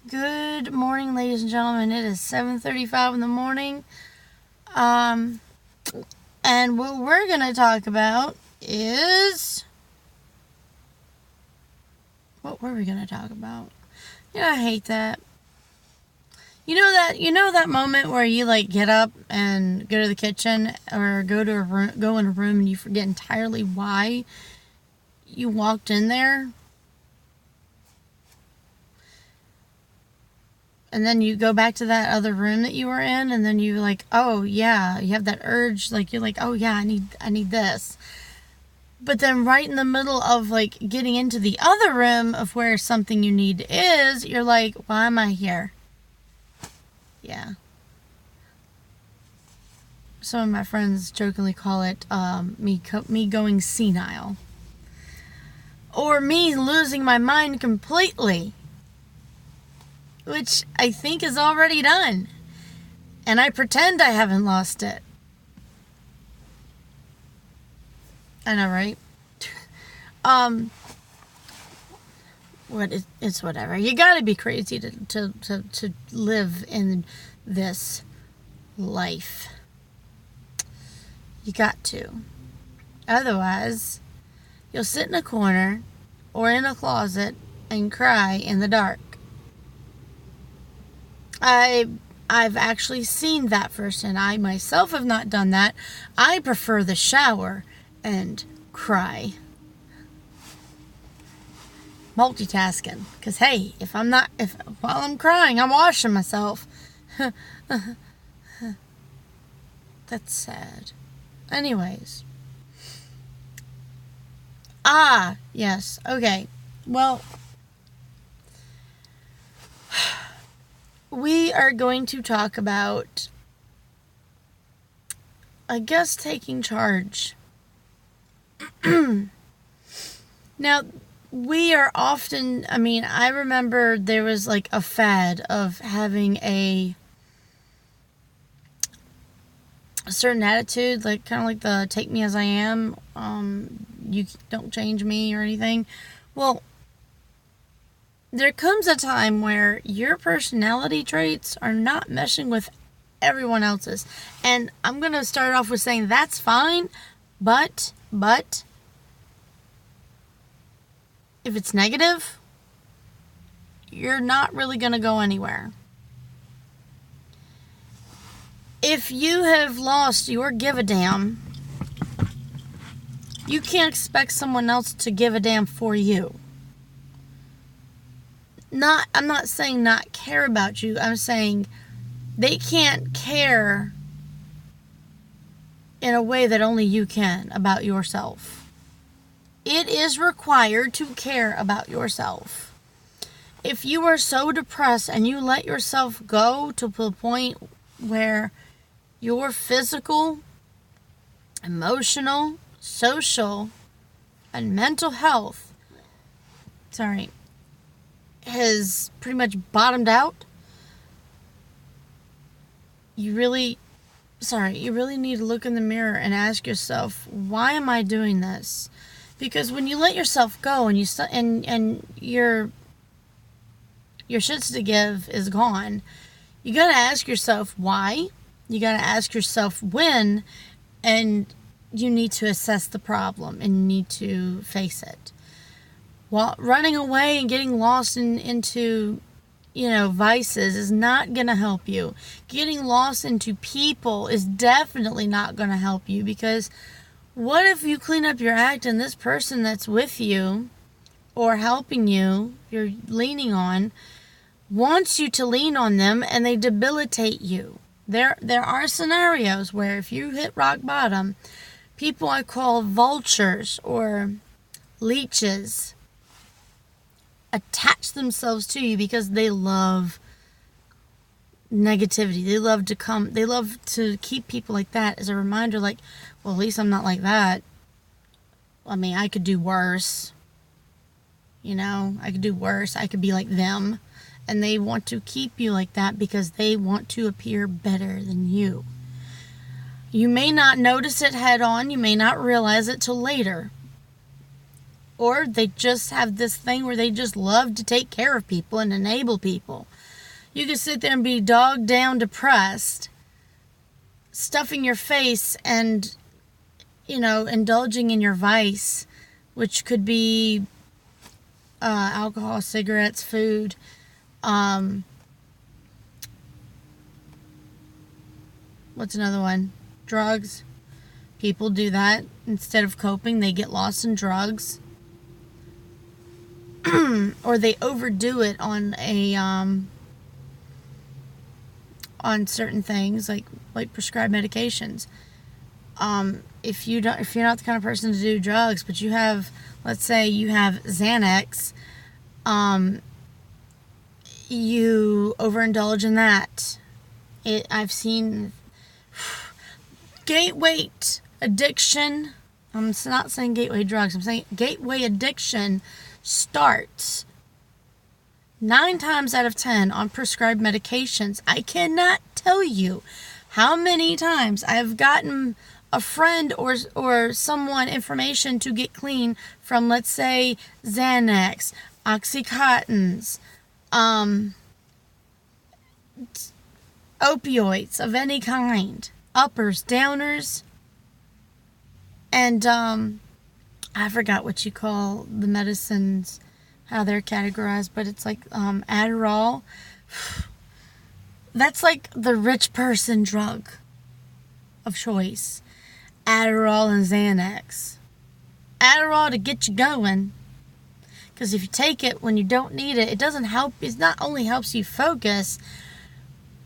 Good morning, ladies and gentlemen. It is 7:35 in the morning. And what we're going to talk about is... What were we going to talk about? I hate that. You know that moment where you get up and go to the kitchen or go in a room and you forget entirely why you walked in there? And then you go back to that other room that you were in, and then you oh yeah, you have that urge, you're oh yeah, I need this. But then right in the middle of getting into the other room of where something you need is, you're why am I here? Yeah. Some of my friends jokingly call it me going senile. Or me losing my mind completely. Which I think is already done. And I pretend I haven't lost it. I know, right? It's whatever. You gotta be crazy to live in this life. You got to. Otherwise, you'll sit in a corner or in a closet and cry in the dark. I've actually seen that firsthand. I myself have not done that. I prefer the shower and cry. Multitasking. Because hey, while I'm crying, I'm washing myself. That's sad. Anyways. Yes. Okay. Well, we are going to talk about, I guess, taking charge. Now, we are often, I remember there was a fad of having a certain attitude, kind of like the take me as I am, you don't change me or anything. Well, there comes a time where your personality traits are not meshing with everyone else's. And I'm going to start off with saying that's fine, but if it's negative, you're not really going to go anywhere. If you have lost your give a damn, you can't expect someone else to give a damn for you. I'm not saying not care about you. I'm saying they can't care in a way that only you can about yourself. It is required to care about yourself. If you are so depressed and you let yourself go to the point where your physical, emotional, social, and mental health, has pretty much bottomed out, you really need to look in the mirror and ask yourself, why am I doing this? Because when you let yourself go and your shits to give is gone, you gotta ask yourself why, you gotta ask yourself when, and you need to assess the problem and you need to face it. While running away and getting lost into vices is not going to help you. Getting lost into people is definitely not going to help you, because what if you clean up your act and this person that's with you or helping you, you're leaning on, wants you to lean on them and they debilitate you? There are scenarios where if you hit rock bottom, people I call vultures or leeches attach themselves to you because they love negativity. They love to keep people like that as a reminder, well, at least I'm not like that. I could do worse. I could do worse. I could be like them. And they want to keep you like that because they want to appear better than you. You may not notice it head on. You may not realize it till later. Or they just have this thing where they just love to take care of people and enable people. You could sit there and be dog down depressed, stuffing your face and, indulging in your vice, which could be alcohol, cigarettes, food. What's another one? Drugs. People do that. Instead of coping, they get lost in drugs. Or they overdo it on on certain things like prescribed medications. If you're not the kind of person to do drugs, but you have, let's say you have Xanax, you overindulge in that. I've seen gateway addiction. I'm not saying gateway drugs. I'm saying gateway addiction starts 9 times out of 10 on prescribed medications. I cannot tell you how many times I've gotten a friend or someone information to get clean from, let's say, Xanax, Oxycontins, opioids of any kind, uppers, downers, and I forgot what you call the medicines, how they're categorized, but it's like Adderall. That's like the rich person drug of choice. Adderall and Xanax. Adderall to get you going, because if you take it when you don't need it, it doesn't help. It not only helps you focus,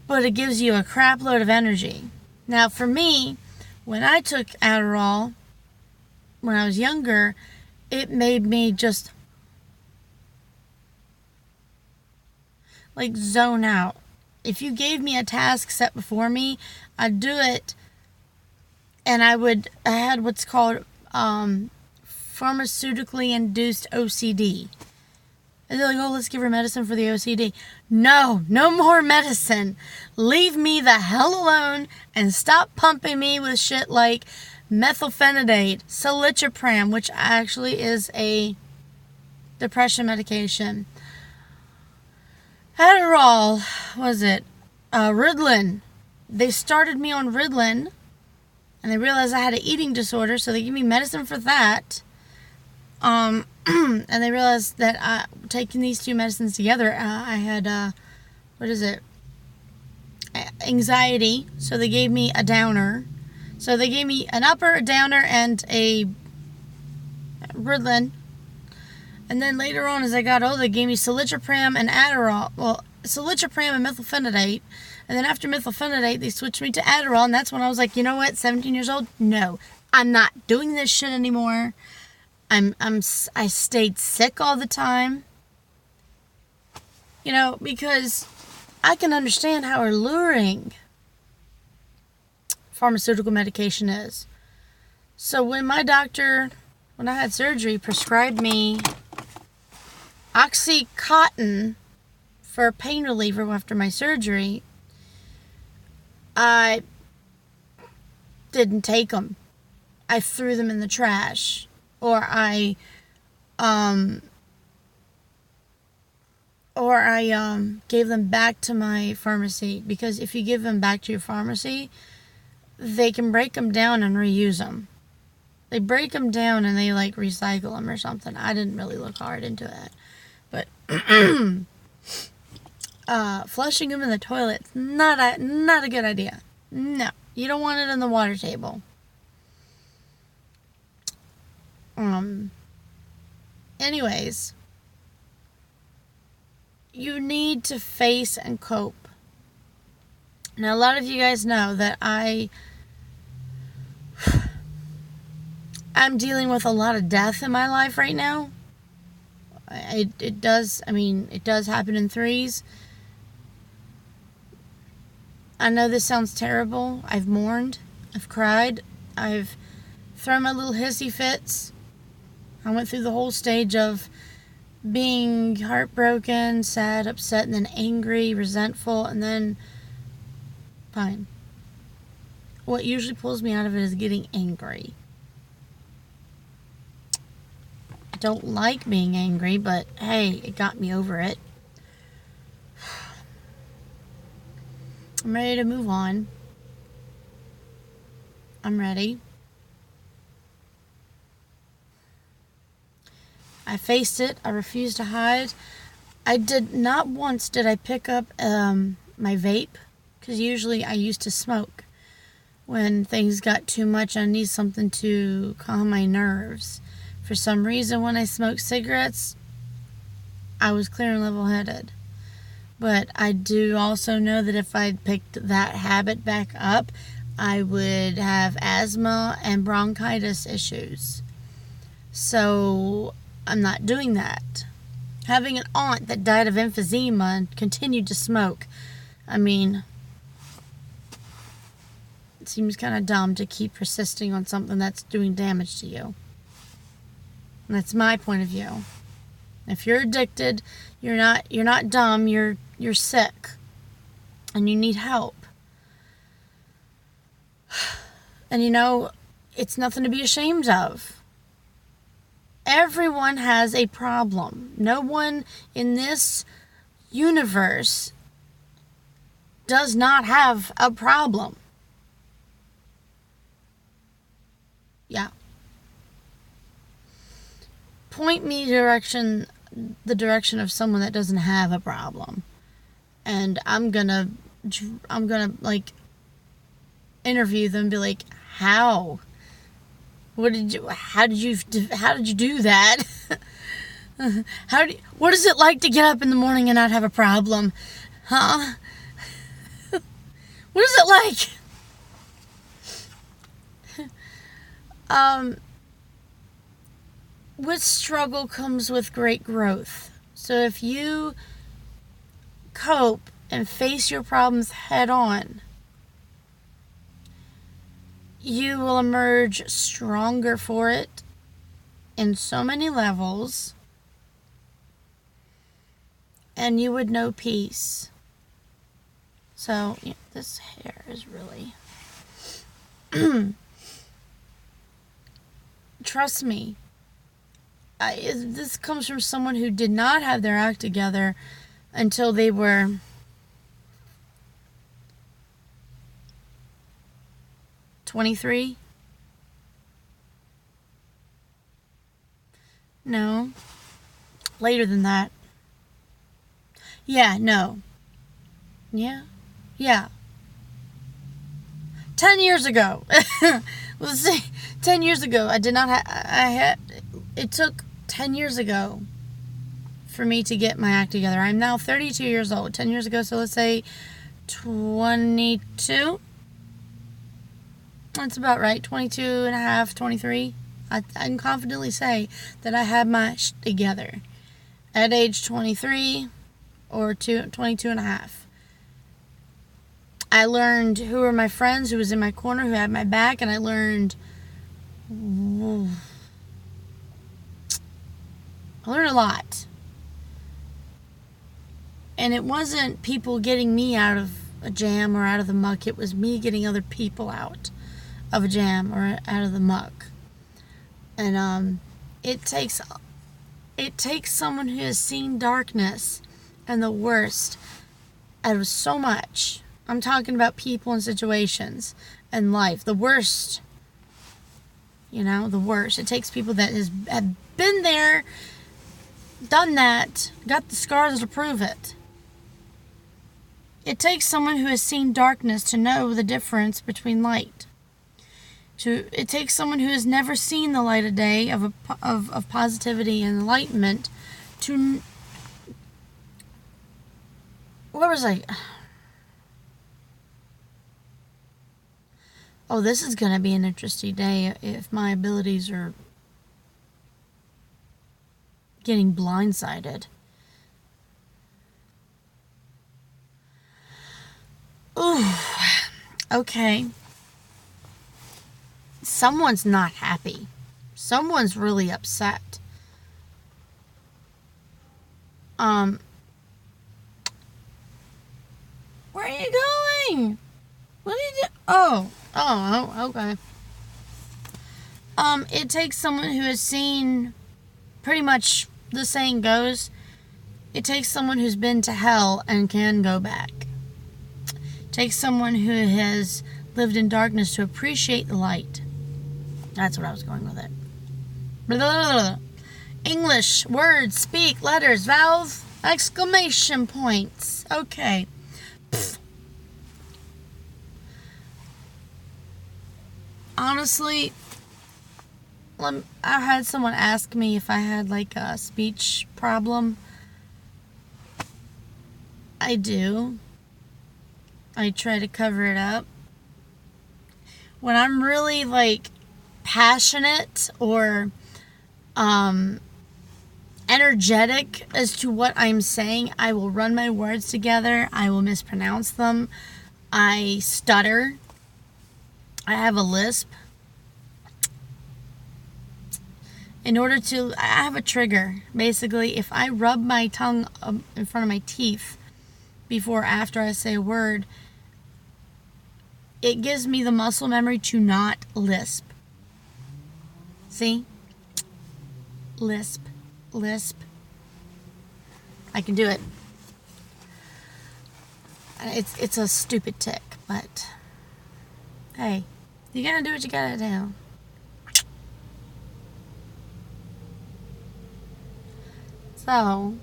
but it gives you a crap load of energy. Now, for me, when I took Adderall when I was younger, it made me just like zone out. If you gave me a task set before me, I'd do it, and I had what's called pharmaceutically induced OCD. And they're like, oh, let's give her medicine for the OCD. No more medicine. Leave me the hell alone and stop pumping me with shit like methylphenidate, citalopram, which actually is a depression medication. Adderall, Ritalin. They started me on Ritalin, and they realized I had an eating disorder, so they gave me medicine for that. And they realized that taking these two medicines together, I had, anxiety, so they gave me a downer. So they gave me an upper, a downer, and a Ritalin. And then later on, as I got older, they gave me citalopram and Adderall. Well, citalopram and methylphenidate. And then after methylphenidate, they switched me to Adderall. And that's when I was like, you know what, 17 years old? No, I'm not doing this shit anymore. I stayed sick all the time. Because I can understand how alluring pharmaceutical medication is. So when I had surgery, prescribed me Oxycontin for a pain reliever after my surgery, I didn't take them. I threw them in the trash. Or I gave them back to my pharmacy, because if you give them back to your pharmacy, they can break them down and reuse them. They break them down and they recycle them or something. I didn't really look hard into it, but flushing them in the toilet's not a good idea. No, you don't want it in the water table. Anyways, you need to face and cope. Now, a lot of you guys know that I'm dealing with a lot of death in my life right now. It does happen in threes. I know this sounds terrible. I've mourned. I've cried. I've thrown my little hissy fits. I went through the whole stage of being heartbroken, sad, upset, and then angry, resentful, and then fine. What usually pulls me out of it is getting angry. I don't like being angry, but hey, it got me over it. I'm ready to move on. I'm ready. I faced it. I refused to hide. Not once did I pick up my vape, because usually I used to smoke. When things got too much, I need something to calm my nerves. For some reason, when I smoked cigarettes, I was clear and level-headed. But I do also know that if I picked that habit back up, I would have asthma and bronchitis issues. So I'm not doing that. Having an aunt that died of emphysema and continued to smoke, I mean, it seems kind of dumb to keep persisting on something that's doing damage to you. And that's my point of view. If you're addicted, you're not dumb, you're sick. And you need help. And it's nothing to be ashamed of. Everyone has a problem. No one in this universe does not have a problem. Yeah. Point me the direction of someone that doesn't have a problem. And I'm gonna like interview them and be like, how? How did you do that? What is it like to get up in the morning and not have a problem? Huh? What is it like? With struggle comes with great growth. So if you cope and face your problems head on, you will emerge stronger for it in so many levels, and you would know peace. So, this hair is really... Trust me, this comes from someone who did not have their act together until they were 23? No. Later than that. Yeah, no. Yeah. 10 years ago. Let's see. 10 years ago, I did not it took 10 years ago for me to get my act together. I'm now 32 years old. 10 years ago, so let's say 22. That's about right. 22 and a half, 23. I can confidently say that I had my together at age 23 or 22 and a half. I learned who were my friends, who was in my corner, who had my back, and I learned a lot. And it wasn't people getting me out of a jam or out of the muck. It was me getting other people out of a jam or out of the muck. And it takes someone who has seen darkness and the worst out of so much. I'm talking about people and situations and life. The worst. The worst. It takes people that have been there, done that, got the scars to prove it. It takes someone who has seen darkness to know the difference between light. It takes someone who has never seen the light of day of positivity and enlightenment to... Where was I? Oh, this is going to be an interesting day if my abilities are getting blindsided. Ooh, okay. Someone's not happy. Someone's really upset. Where are you going? What are you doing? Oh, okay. It takes someone who has seen, pretty much the saying goes, it takes someone who's been to hell and can go back. Takes someone who has lived in darkness to appreciate the light. That's what I was going with it. Blah, blah, blah. English, words, speak, letters, vowels, exclamation points. Okay. Pfft. Honestly, I had someone ask me if I had like a speech problem. I do. I try to cover it up. When I'm really like passionate or energetic as to what I'm saying, I will run my words together. I will mispronounce them. I stutter. I have a lisp. I have a trigger. Basically, if I rub my tongue in front of my teeth before or after I say a word, it gives me the muscle memory to not lisp. See? Lisp. Lisp. I can do it. It's a stupid tick, but hey, you gotta do what you gotta do. So,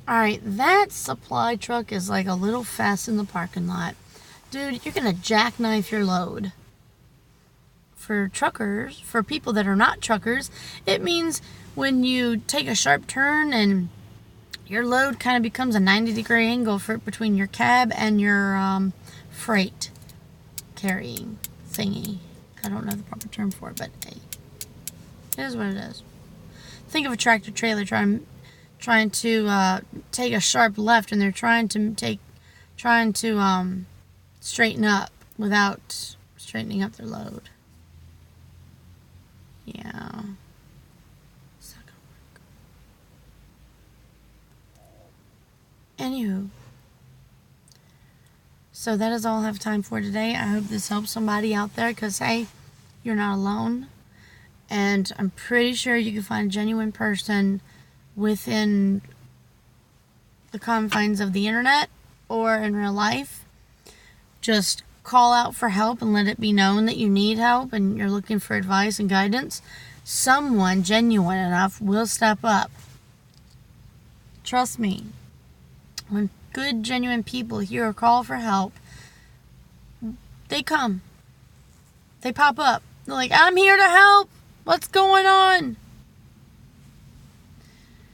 alright, that supply truck is like a little fast in the parking lot. Dude, you're gonna jackknife your load. For truckers, for people that are not truckers, it means when you take a sharp turn and your load kind of becomes a 90-degree angle between your cab and your freight carrying thingy. I don't know the proper term for it, but hey, it is what it is. Think of a tractor trailer trying to take a sharp left, and they're trying to straighten up without straightening up their load. Yeah. It's not gonna work. Anywho. So that is all I have time for today. I hope this helps somebody out there, because, hey, you're not alone. And I'm pretty sure you can find a genuine person within the confines of the internet or in real life. Just call out for help and let it be known that you need help and you're looking for advice and guidance. Someone genuine enough will step up. Trust me. When good, genuine people hear a call for help, they come. They pop up. They're like, I'm here to help. What's going on?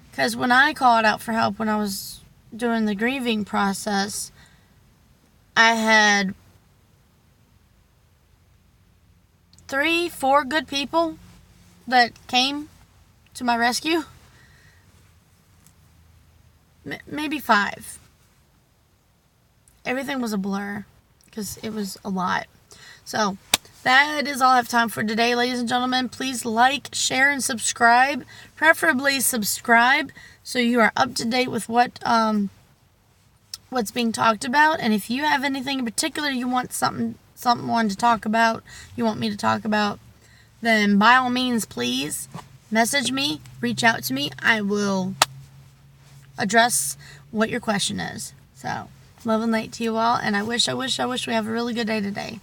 Because when I called out for help when I was doing the grieving process, I had 3-4 good people that came to my rescue. Maybe 5. Everything was a blur because it was a lot. So that is all I have time for today, ladies and gentlemen. Please like, share, and subscribe. Preferably subscribe so you are up to date with what's being talked about. And if you have anything in particular you want someone to talk about, you want me to talk about, then by all means, please message me, reach out to me. I will address what your question is. So, love and light to you all, and I wish we have a really good day today.